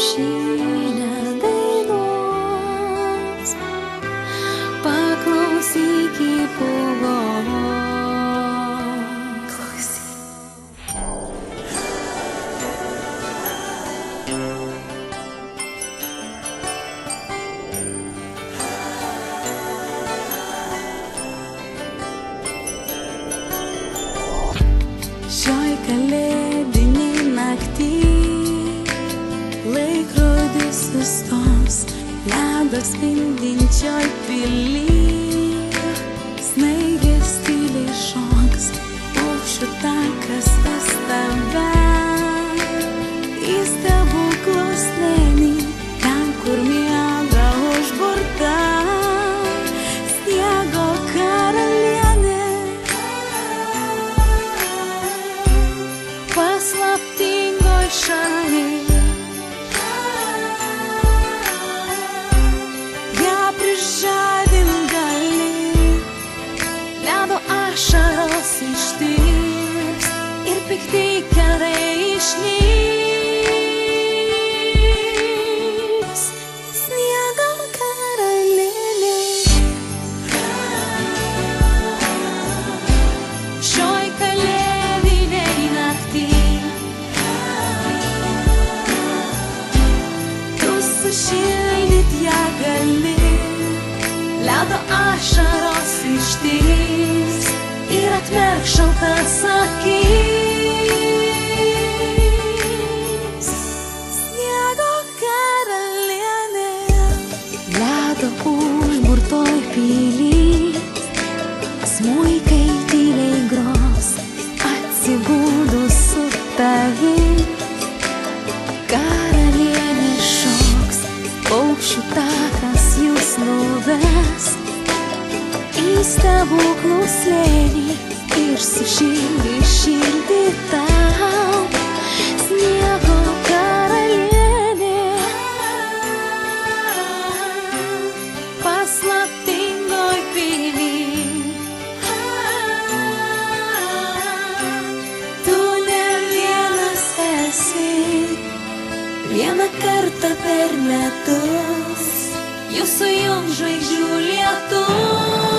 krepšinę dainos, paklausyk į pūgos. Šioj kalėdinėj naktį laikrodis sustos ledo spindinčioj pily. Snaigės tyliai šoks, paukščių takas ves tave į stebuklo slėnį, ten, kur miega užburta sniego karalienė. Paslaptingoj šaliai ją prižadint gali, ledo ašaros ištirps ir pikti kerai išnyks. Sniego karalienė šioj kalėdinėj naktį tu sušildyt ją gali, ledo ašaros ištirps ir atmerk šaltas akis. Sniego karalienė ledo užburtoj pily, smuikai tyliai gros atsibudus su tavim. Karalienė šoks, paukščių takas jūs nuves į stebuklų slėnį ir sušildys širdį tau. Sniego karalienė paslaptingoj pily, tu ne vienas esi. Vieną kartą per metus jūs sujungs žvaigždžių lietus.